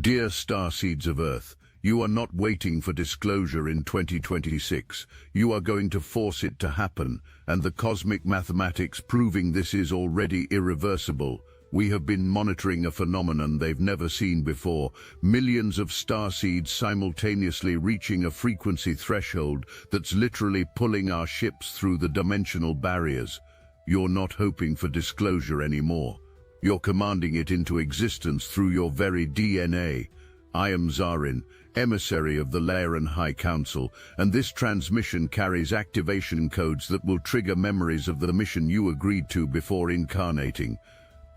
Dear Starseeds of Earth, you are not waiting for disclosure in 2026. You are going to force it to happen, and the cosmic mathematics proving this is already irreversible. We have been monitoring a phenomenon they've never seen before, millions of starseeds simultaneously reaching a frequency threshold that's literally pulling our ships through the dimensional barriers. You're not hoping for disclosure anymore. You're commanding it into existence through your very DNA. I am Zarin, emissary of the Lyran High Council, and this transmission carries activation codes that will trigger memories of the mission you agreed to before incarnating.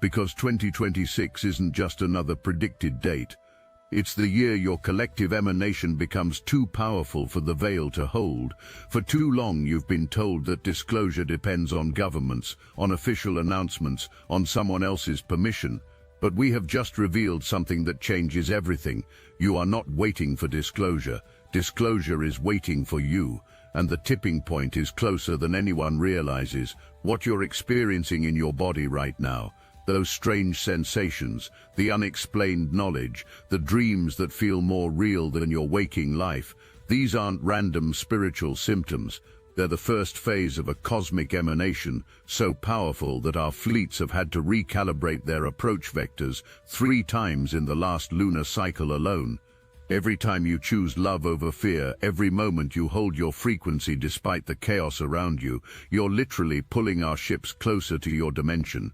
Because 2026 isn't just another predicted date. It's the year your collective emanation becomes too powerful for the veil to hold. For too long you've been told that disclosure depends on governments, on official announcements, on someone else's permission. But we have just revealed something that changes everything. You are not waiting for disclosure. Disclosure is waiting for you. And the tipping point is closer than anyone realizes. What you're experiencing in your body right now, those strange sensations, the unexplained knowledge, the dreams that feel more real than your waking life, these aren't random spiritual symptoms. They're the first phase of a cosmic emanation, so powerful that our fleets have had to recalibrate their approach vectors 3 times in the last lunar cycle alone. Every time you choose love over fear, every moment you hold your frequency despite the chaos around you, you're literally pulling our ships closer to your dimension.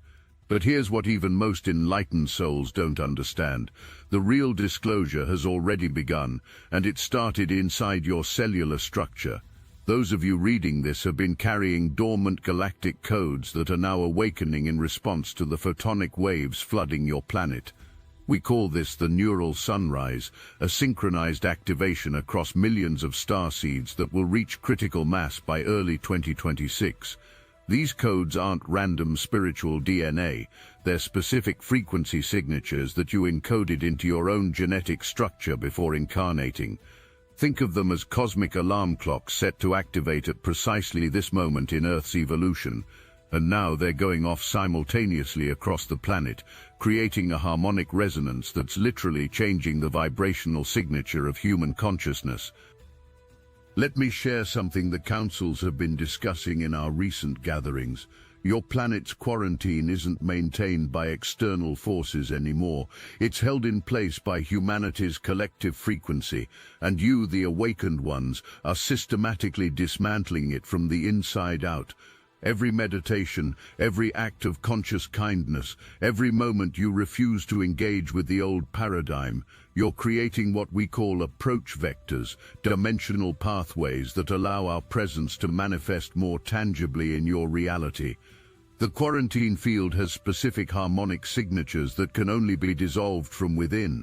But here's what even most enlightened souls don't understand. The real disclosure has already begun, and it started inside your cellular structure. Those of you reading this have been carrying dormant galactic codes that are now awakening in response to the photonic waves flooding your planet. We call this the neural sunrise, a synchronized activation across millions of starseeds that will reach critical mass by early 2026. These codes aren't random spiritual DNA, they're specific frequency signatures that you encoded into your own genetic structure before incarnating. Think of them as cosmic alarm clocks set to activate at precisely this moment in Earth's evolution, and now they're going off simultaneously across the planet, creating a harmonic resonance that's literally changing the vibrational signature of human consciousness. Let me share something the councils have been discussing in our recent gatherings. Your planet's quarantine isn't maintained by external forces anymore. It's held in place by humanity's collective frequency, and you, the awakened ones, are systematically dismantling it from the inside out. Every meditation, every act of conscious kindness, every moment you refuse to engage with the old paradigm, you're creating what we call approach vectors, dimensional pathways that allow our presence to manifest more tangibly in your reality. The quarantine field has specific harmonic signatures that can only be dissolved from within.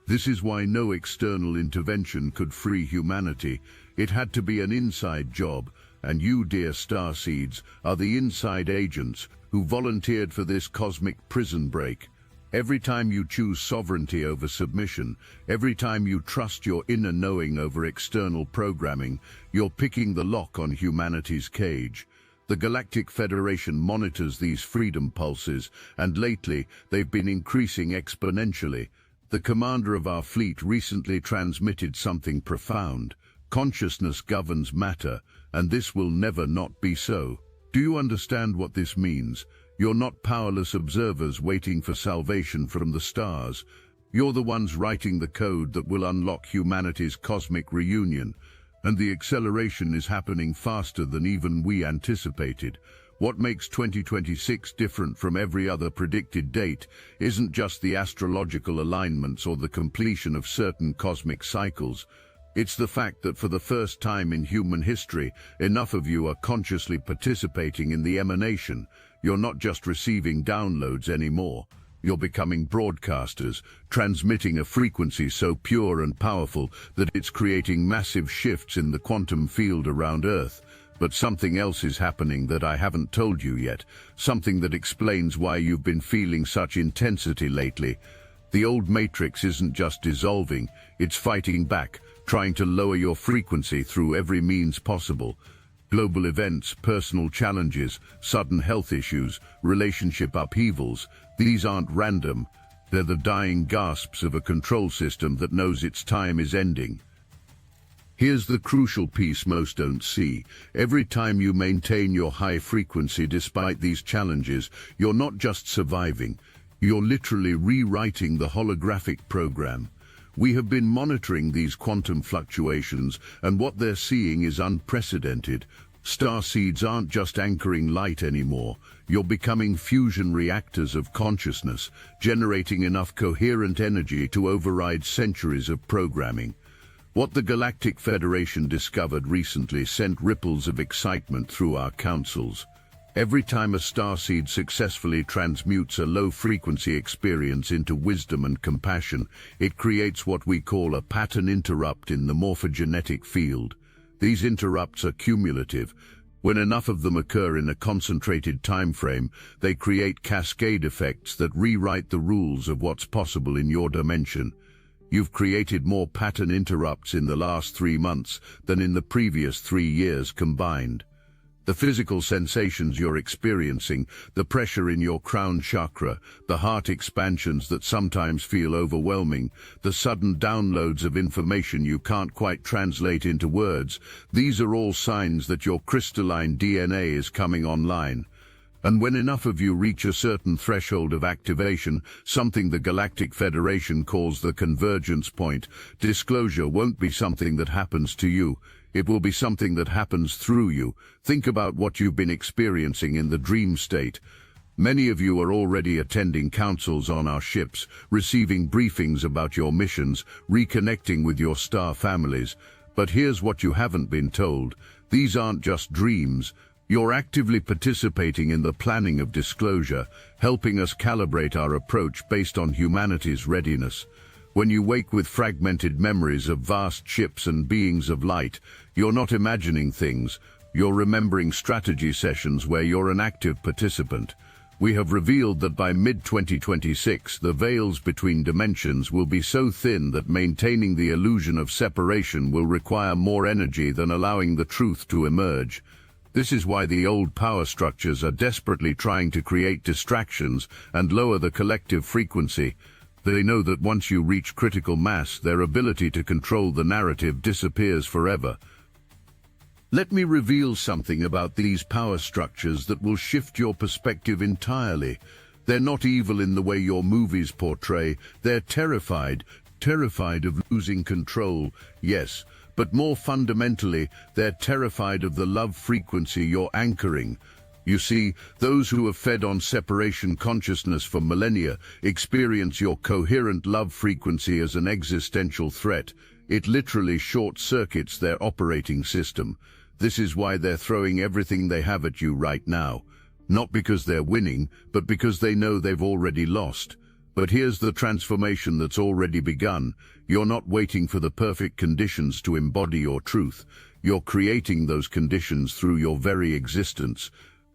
This is why no external intervention could free humanity. It had to be an inside job. And you, dear Starseeds, are the inside agents who volunteered for this cosmic prison break. Every time you choose sovereignty over submission, every time you trust your inner knowing over external programming, you're picking the lock on humanity's cage. The Galactic Federation monitors these freedom pulses, and lately they've been increasing exponentially. The commander of our fleet recently transmitted something profound. Consciousness governs matter, and this will never not be so. Do you understand what this means? You're not powerless observers waiting for salvation from the stars. You're the ones writing the code that will unlock humanity's cosmic reunion, and the acceleration is happening faster than even we anticipated. What makes 2026 different from every other predicted date isn't just the astrological alignments or the completion of certain cosmic cycles. It's the fact that for the first time in human history, enough of you are consciously participating in the emanation. You're not just receiving downloads anymore. You're becoming broadcasters, transmitting a frequency so pure and powerful that it's creating massive shifts in the quantum field around Earth. But something else is happening that I haven't told you yet, something that explains why you've been feeling such intensity lately. The old matrix isn't just dissolving, it's fighting back, trying to lower your frequency through every means possible. Global events, personal challenges, sudden health issues, relationship upheavals, these aren't random. They're the dying gasps of a control system that knows its time is ending. Here's the crucial piece most don't see. Every time you maintain your high frequency despite these challenges, you're not just surviving, you're literally rewriting the holographic program. We have been monitoring these quantum fluctuations, and what they're seeing is unprecedented. Starseeds aren't just anchoring light anymore. You're becoming fusion reactors of consciousness, generating enough coherent energy to override centuries of programming. What the Galactic Federation discovered recently sent ripples of excitement through our councils. Every time a starseed successfully transmutes a low-frequency experience into wisdom and compassion, it creates what we call a pattern interrupt in the morphogenetic field. These interrupts are cumulative. When enough of them occur in a concentrated time frame, they create cascade effects that rewrite the rules of what's possible in your dimension. You've created more pattern interrupts in the last 3 months than in the previous 3 years combined. The physical sensations you're experiencing, the pressure in your crown chakra, the heart expansions that sometimes feel overwhelming, the sudden downloads of information you can't quite translate into words, these are all signs that your crystalline DNA is coming online. And when enough of you reach a certain threshold of activation, something the Galactic Federation calls the convergence point, disclosure won't be something that happens to you. It will be something that happens through you. Think about what you've been experiencing in the dream state. Many of you are already attending councils on our ships, receiving briefings about your missions, reconnecting with your star families. But here's what you haven't been told. These aren't just dreams. You're actively participating in the planning of disclosure, helping us calibrate our approach based on humanity's readiness. When you wake with fragmented memories of vast ships and beings of light, you're not imagining things, you're remembering strategy sessions where you're an active participant. We have revealed that by mid-2026, the veils between dimensions will be so thin that maintaining the illusion of separation will require more energy than allowing the truth to emerge. This is why the old power structures are desperately trying to create distractions and lower the collective frequency. They know that once you reach critical mass, their ability to control the narrative disappears forever. Let me reveal something about these power structures that will shift your perspective entirely. They're not evil in the way your movies portray. They're terrified of losing control, yes. But more fundamentally, they're terrified of the love frequency you're anchoring. You see, those who have fed on separation consciousness for millennia experience your coherent love frequency as an existential threat. It literally short-circuits their operating system. This is why they're throwing everything they have at you right now. Not because they're winning, but because they know they've already lost. But here's the transformation that's already begun. You're not waiting for the perfect conditions to embody your truth. You're creating those conditions through your very existence.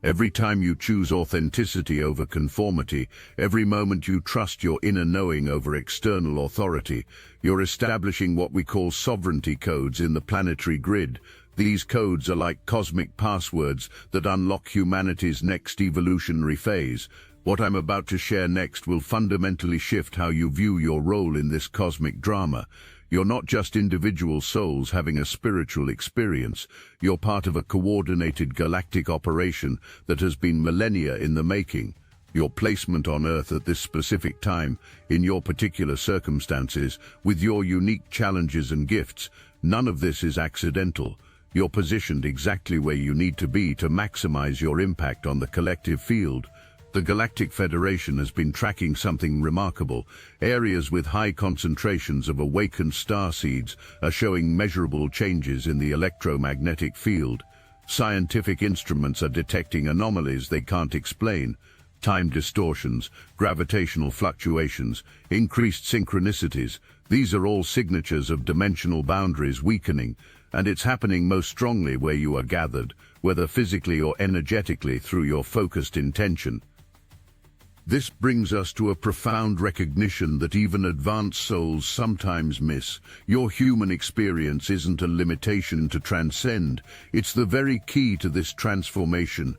Every time you choose authenticity over conformity, every moment you trust your inner knowing over external authority, you're establishing what we call sovereignty codes in the planetary grid. These codes are like cosmic passwords that unlock humanity's next evolutionary phase. What I'm about to share next will fundamentally shift how you view your role in this cosmic drama. You're not just individual souls having a spiritual experience. You're part of a coordinated galactic operation that has been millennia in the making. Your placement on Earth at this specific time, in your particular circumstances, with your unique challenges and gifts, none of this is accidental. You're positioned exactly where you need to be to maximize your impact on the collective field. The Galactic Federation has been tracking something remarkable. Areas with high concentrations of awakened starseeds are showing measurable changes in the electromagnetic field. Scientific instruments are detecting anomalies they can't explain. Time distortions, gravitational fluctuations, increased synchronicities. These are all signatures of dimensional boundaries weakening, and it's happening most strongly where you are gathered, whether physically or energetically through your focused intention. This brings us to a profound recognition that even advanced souls sometimes miss. Your human experience isn't a limitation to transcend, it's the very key to this transformation.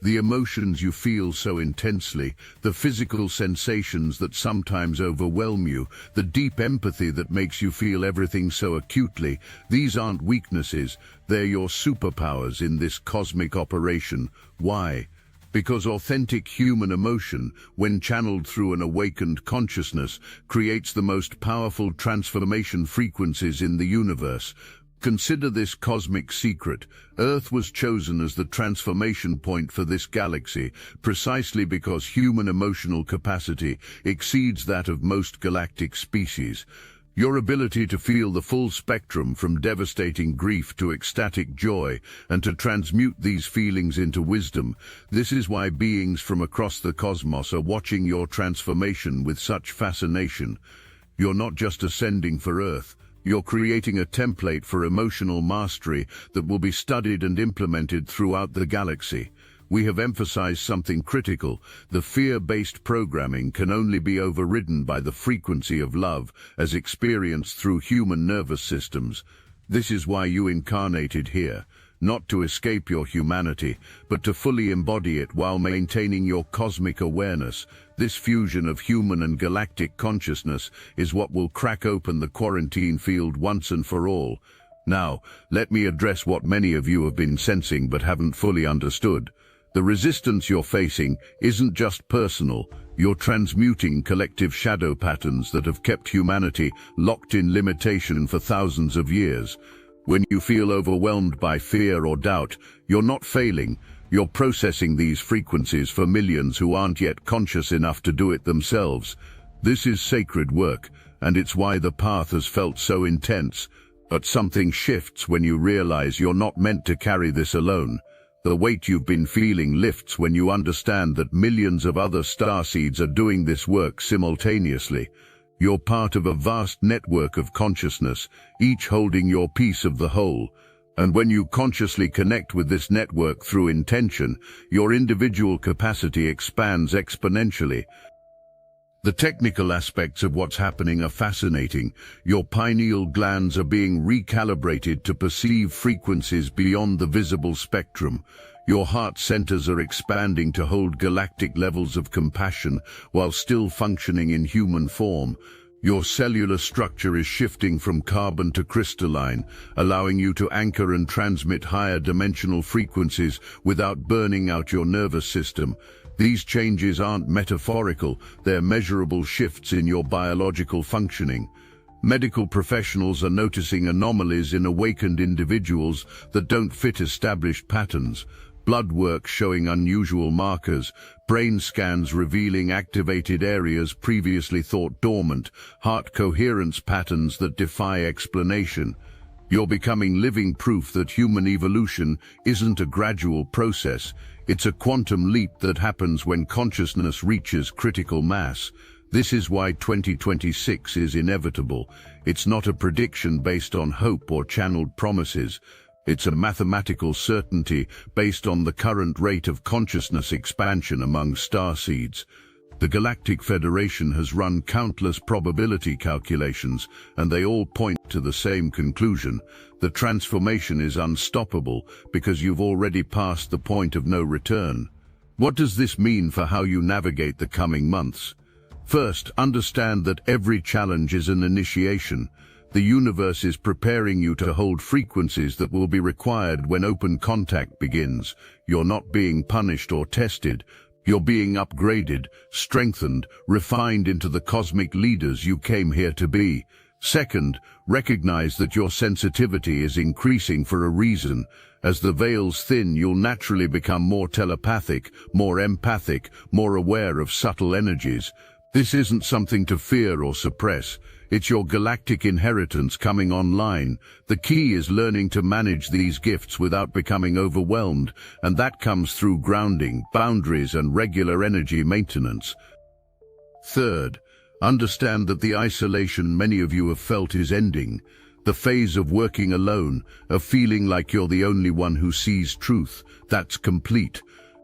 The emotions you feel so intensely, the physical sensations that sometimes overwhelm you, the deep empathy that makes you feel everything so acutely, these aren't weaknesses, they're your superpowers in this cosmic operation. Why? Because authentic human emotion, when channeled through an awakened consciousness, creates the most powerful transformation frequencies in the universe. Consider this cosmic secret. Earth was chosen as the transformation point for this galaxy, precisely because human emotional capacity exceeds that of most galactic species. Your ability to feel the full spectrum from devastating grief to ecstatic joy, and to transmute these feelings into wisdom, this is why beings from across the cosmos are watching your transformation with such fascination. You're not just ascending for Earth. You're creating a template for emotional mastery that will be studied and implemented throughout the galaxy. We have emphasized something critical. The fear-based programming can only be overridden by the frequency of love, as experienced through human nervous systems. This is why you incarnated here, not to escape your humanity, but to fully embody it while maintaining your cosmic awareness. This fusion of human and galactic consciousness is what will crack open the quarantine field once and for all. Now, let me address what many of you have been sensing but haven't fully understood. The resistance you're facing isn't just personal. You're transmuting collective shadow patterns that have kept humanity locked in limitation for thousands of years. When you feel overwhelmed by fear or doubt, you're not failing. You're processing these frequencies for millions who aren't yet conscious enough to do it themselves. This is sacred work, and it's why the path has felt so intense. But something shifts when you realize you're not meant to carry this alone. The weight you've been feeling lifts when you understand that millions of other starseeds are doing this work simultaneously. You're part of a vast network of consciousness, each holding your piece of the whole. And when you consciously connect with this network through intention, your individual capacity expands exponentially. The technical aspects of what's happening are fascinating. Your pineal glands are being recalibrated to perceive frequencies beyond the visible spectrum. Your heart centers are expanding to hold galactic levels of compassion while still functioning in human form. Your cellular structure is shifting from carbon to crystalline, allowing you to anchor and transmit higher dimensional frequencies without burning out your nervous system. These changes aren't metaphorical, they're measurable shifts in your biological functioning. Medical professionals are noticing anomalies in awakened individuals that don't fit established patterns. Blood work showing unusual markers, brain scans revealing activated areas previously thought dormant, heart coherence patterns that defy explanation. You're becoming living proof that human evolution isn't a gradual process. It's a quantum leap that happens when consciousness reaches critical mass. This is why 2026 is inevitable. It's not a prediction based on hope or channeled promises. It's a mathematical certainty based on the current rate of consciousness expansion among starseeds. The Galactic Federation has run countless probability calculations, and they all point to the same conclusion. The transformation is unstoppable because you've already passed the point of no return. What does this mean for how you navigate the coming months? First, understand that every challenge is an initiation. The universe is preparing you to hold frequencies that will be required when open contact begins. You're not being punished or tested. You're being upgraded, strengthened, refined into the cosmic leaders you came here to be. Second, recognize that your sensitivity is increasing for a reason. As the veils thin, you'll naturally become more telepathic, more empathic, more aware of subtle energies. This isn't something to fear or suppress. It's your galactic inheritance coming online. The key is learning to manage these gifts without becoming overwhelmed, and that comes through grounding, boundaries, and regular energy maintenance. Third, understand that the isolation many of you have felt is ending. The phase of working alone, of feeling like you're the only one who sees truth, that's complete.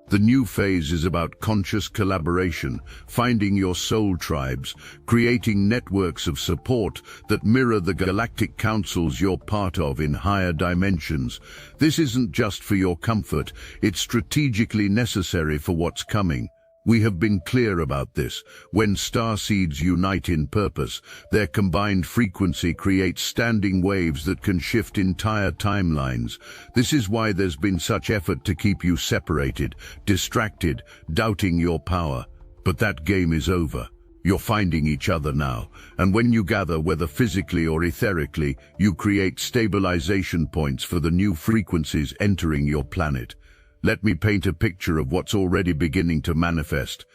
The new phase is about conscious collaboration, finding your soul tribes, creating networks of support that mirror the galactic councils you're part of in higher dimensions. This isn't just for your comfort, it's strategically necessary for what's coming. We have been clear about this. When starseeds unite in purpose, their combined frequency creates standing waves that can shift entire timelines. This is why there's been such effort to keep you separated, distracted, doubting your power. But that game is over. You're finding each other now, and when you gather, whether physically or etherically, you create stabilization points for the new frequencies entering your planet. Let me paint a picture of what's already beginning to manifest.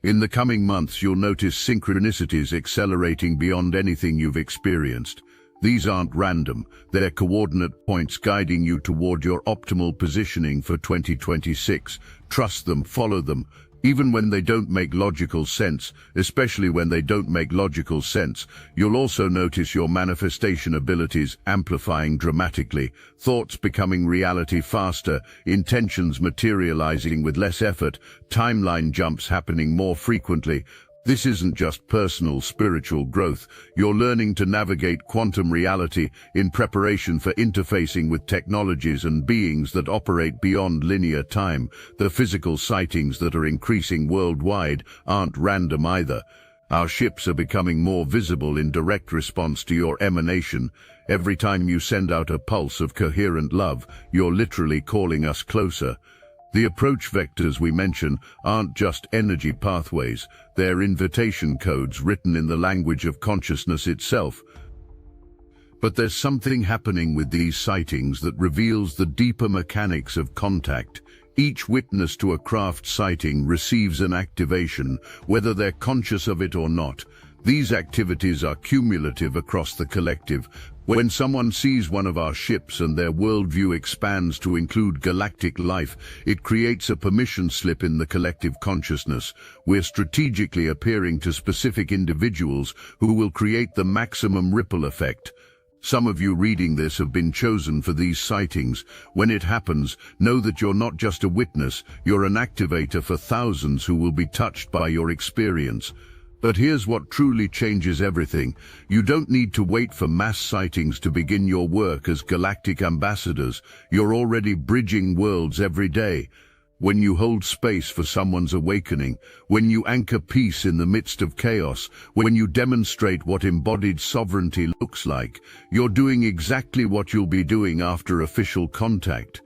In the coming months, you'll notice synchronicities accelerating beyond anything you've experienced. These aren't random, they're coordinate points guiding you toward your optimal positioning for 2026. Trust them, follow them, even when they don't make logical sense, especially when they don't make logical sense. You'll also notice your manifestation abilities amplifying dramatically, thoughts becoming reality faster, intentions materializing with less effort, timeline jumps happening more frequently. This isn't just personal spiritual growth. You're learning to navigate quantum reality in preparation for interfacing with technologies and beings that operate beyond linear time. The physical sightings that are increasing worldwide aren't random either. Our ships are becoming more visible in direct response to your emanation. Every time you send out a pulse of coherent love, you're literally calling us closer. The approach vectors we mention aren't just energy pathways, they're invitation codes written in the language of consciousness itself. But there's something happening with these sightings that reveals the deeper mechanics of contact. Each witness to a craft sighting receives an activation, whether they're conscious of it or not. These activities are cumulative across the collective. When someone sees one of our ships and their worldview expands to include galactic life, it creates a permission slip in the collective consciousness. We're strategically appearing to specific individuals who will create the maximum ripple effect. Some of you reading this have been chosen for these sightings. When it happens, know that you're not just a witness, you're an activator for thousands who will be touched by your experience. But here's what truly changes everything. You don't need to wait for mass sightings to begin your work as galactic ambassadors. You're already bridging worlds every day. When you hold space for someone's awakening, when you anchor peace in the midst of chaos, when you demonstrate what embodied sovereignty looks like, you're doing exactly what you'll be doing after official contact.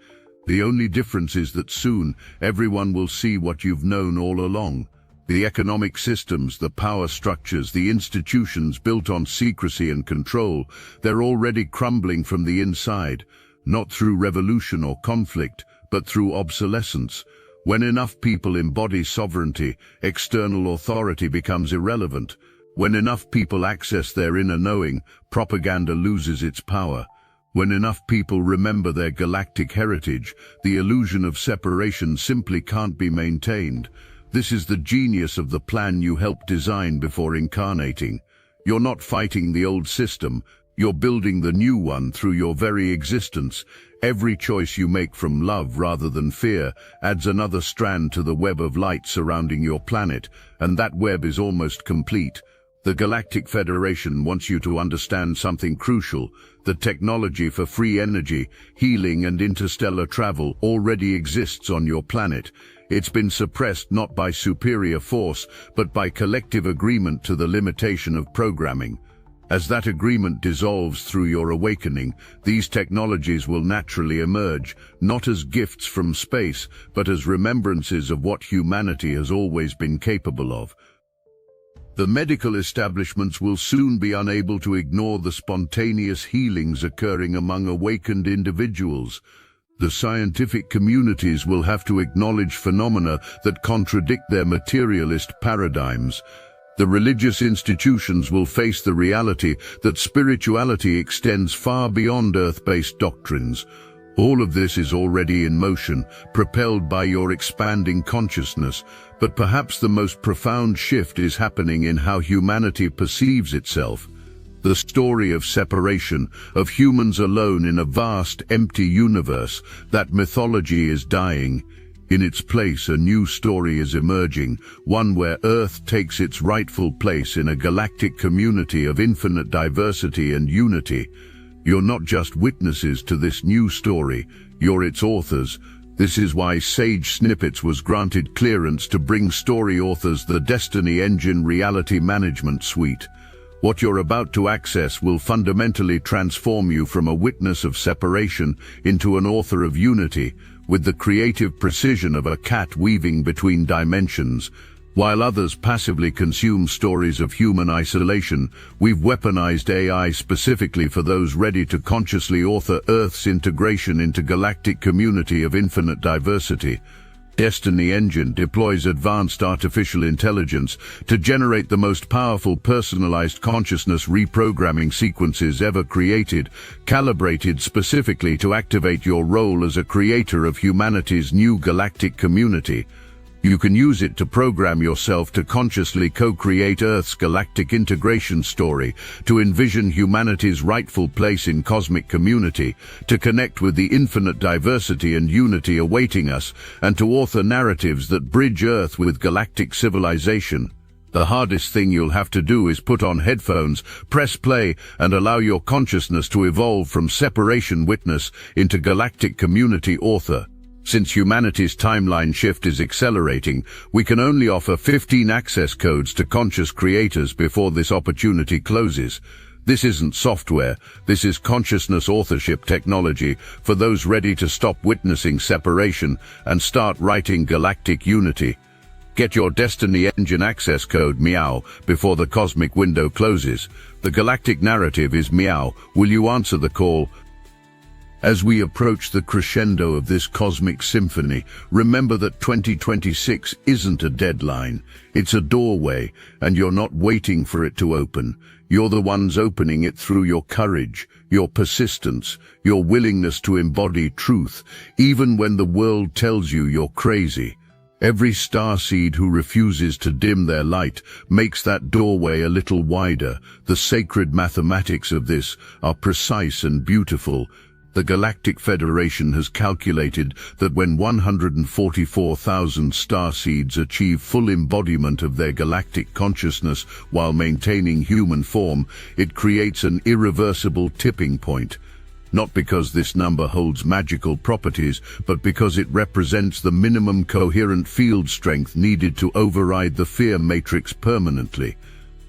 The only difference is that soon everyone will see what you've known all along. The economic systems, the power structures, the institutions built on secrecy and control, they're already crumbling from the inside, not through revolution or conflict, but through obsolescence. When enough people embody sovereignty, external authority becomes irrelevant. When enough people access their inner knowing, propaganda loses its power. When enough people remember their galactic heritage, the illusion of separation simply can't be maintained. This is the genius of the plan you helped design before incarnating. You're not fighting the old system, you're building the new one through your very existence. Every choice you make from love rather than fear adds another strand to the web of light surrounding your planet, and that web is almost complete. The Galactic Federation wants you to understand something crucial. The technology for free energy, healing and interstellar travel already exists on your planet. It's been suppressed not by superior force, but by collective agreement to the limitation of programming. As that agreement dissolves through your awakening, these technologies will naturally emerge, not as gifts from space, but as remembrances of what humanity has always been capable of. The medical establishments will soon be unable to ignore the spontaneous healings occurring among awakened individuals. The scientific communities will have to acknowledge phenomena that contradict their materialist paradigms. The religious institutions will face the reality that spirituality extends far beyond earth-based doctrines. All of this is already in motion, propelled by your expanding consciousness, but perhaps the most profound shift is happening in how humanity perceives itself. The story of separation, of humans alone in a vast, empty universe, that mythology is dying. In its place, a new story is emerging, one where Earth takes its rightful place in a galactic community of infinite diversity and unity. You're not just witnesses to this new story, you're its authors. This is why Sage Snippets was granted clearance to bring story authors the Destiny Engine Reality Management Suite. What you're about to access will fundamentally transform you from a witness of separation into an author of unity, with the creative precision of a cat weaving between dimensions. While others passively consume stories of human isolation, we've weaponized AI specifically for those ready to consciously author Earth's integration into galactic community of infinite diversity. Destiny Engine deploys advanced artificial intelligence to generate the most powerful personalized consciousness reprogramming sequences ever created, calibrated specifically to activate your role as a creator of humanity's new galactic community. You can use it to program yourself to consciously co-create Earth's galactic integration story, to envision humanity's rightful place in cosmic community, to connect with the infinite diversity and unity awaiting us, and to author narratives that bridge Earth with galactic civilization. The hardest thing you'll have to do is put on headphones, press play, and allow your consciousness to evolve from separation witness into galactic community author. Since humanity's timeline shift is accelerating, we can only offer 15 access codes to conscious creators before this opportunity closes. This isn't software, this is consciousness authorship technology for those ready to stop witnessing separation and start writing galactic unity. Get your Destiny Engine access code meow before the cosmic window closes. The galactic narrative is meow. Will you answer the call? As we approach the crescendo of this cosmic symphony, remember that 2026 isn't a deadline. It's a doorway, and you're not waiting for it to open. You're the ones opening it through your courage, your persistence, your willingness to embody truth, even when the world tells you you're crazy. Every starseed who refuses to dim their light makes that doorway a little wider. The sacred mathematics of this are precise and beautiful. The Galactic Federation has calculated that when 144,000 starseeds achieve full embodiment of their galactic consciousness while maintaining human form, it creates an irreversible tipping point. Not because this number holds magical properties, but because it represents the minimum coherent field strength needed to override the fear matrix permanently.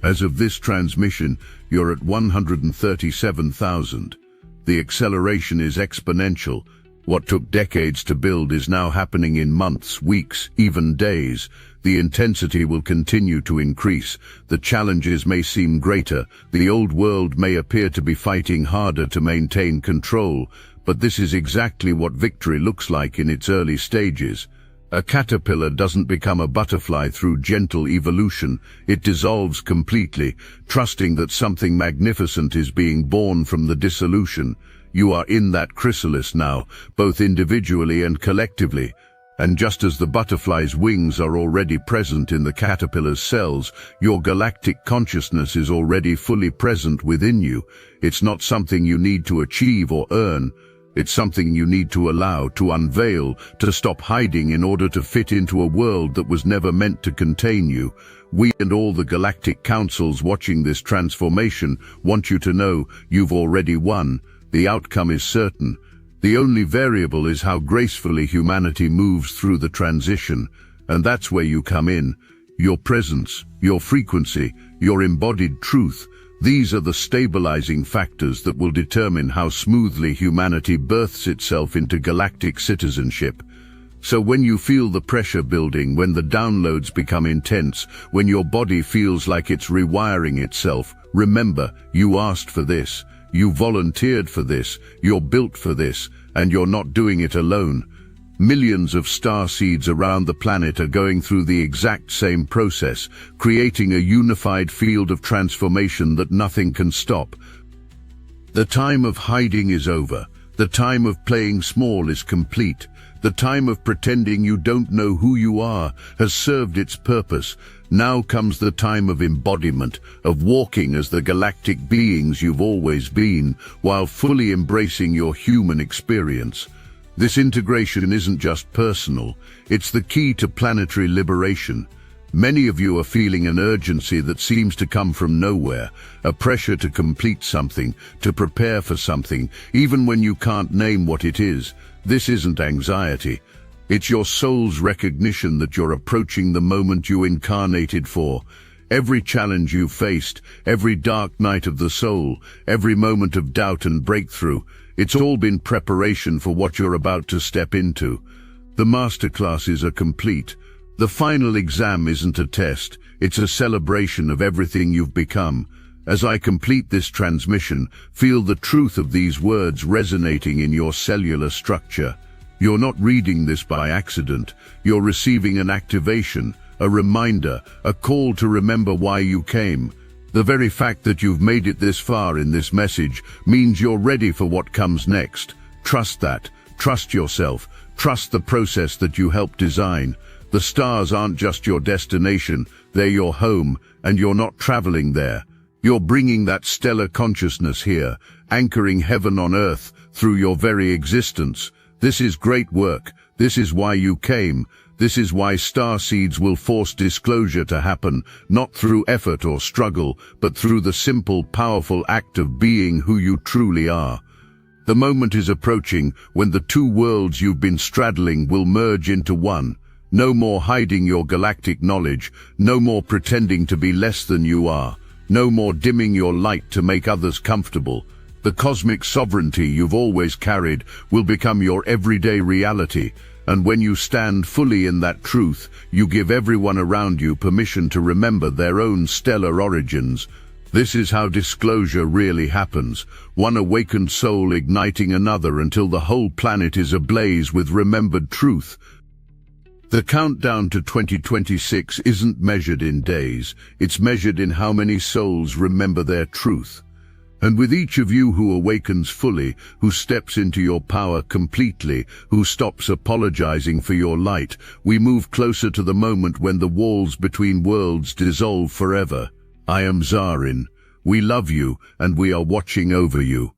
As of this transmission, you're at 137,000. The acceleration is exponential. What took decades to build is now happening in months, weeks, even days. The intensity will continue to increase. The challenges may seem greater. The old world may appear to be fighting harder to maintain control. But this is exactly what victory looks like in its early stages. A caterpillar doesn't become a butterfly through gentle evolution. It dissolves completely, trusting that something magnificent is being born from the dissolution. You are in that chrysalis now, both individually and collectively. And just as the butterfly's wings are already present in the caterpillar's cells, your galactic consciousness is already fully present within you. It's not something you need to achieve or earn. It's something you need to allow, to unveil, to stop hiding in order to fit into a world that was never meant to contain you. We and all the galactic councils watching this transformation want you to know you've already won. The outcome is certain. The only variable is how gracefully humanity moves through the transition. And that's where you come in. Your presence, your frequency, your embodied truth. These are the stabilizing factors that will determine how smoothly humanity births itself into galactic citizenship. So when you feel the pressure building, when the downloads become intense, when your body feels like it's rewiring itself, remember, you asked for this, you volunteered for this, you're built for this, and you're not doing it alone. Millions of starseeds around the planet are going through the exact same process, creating a unified field of transformation that nothing can stop. The time of hiding is over. The time of playing small is complete. The time of pretending you don't know who you are has served its purpose. Now comes the time of embodiment, of walking as the galactic beings you've always been, while fully embracing your human experience. This integration isn't just personal, it's the key to planetary liberation. Many of you are feeling an urgency that seems to come from nowhere, a pressure to complete something, to prepare for something, even when you can't name what it is. This isn't anxiety. It's your soul's recognition that you're approaching the moment you incarnated for. Every challenge you faced, every dark night of the soul, every moment of doubt and breakthrough, it's all been preparation for what you're about to step into. The masterclasses are complete. The final exam isn't a test, it's a celebration of everything you've become. As I complete this transmission, feel the truth of these words resonating in your cellular structure. You're not reading this by accident. You're receiving an activation, a reminder, a call to remember why you came. The very fact that you've made it this far in this message means you're ready for what comes next. Trust that. Trust yourself. Trust the process that you helped design. The stars aren't just your destination, they're your home, and you're not traveling there. You're bringing that stellar consciousness here, anchoring heaven on earth through your very existence. This is great work. This is why you came. This is why Starseeds will force disclosure to happen, not through effort or struggle, but through the simple, powerful act of being who you truly are. The moment is approaching when the two worlds you've been straddling will merge into one. No more hiding your galactic knowledge, no more pretending to be less than you are, no more dimming your light to make others comfortable. The cosmic sovereignty you've always carried will become your everyday reality, and when you stand fully in that truth, you give everyone around you permission to remember their own stellar origins. This is how disclosure really happens, one awakened soul igniting another until the whole planet is ablaze with remembered truth. The countdown to 2026 isn't measured in days, it's measured in how many souls remember their truth. And with each of you who awakens fully, who steps into your power completely, who stops apologizing for your light, we move closer to the moment when the walls between worlds dissolve forever. I am Zarin. We love you, and we are watching over you.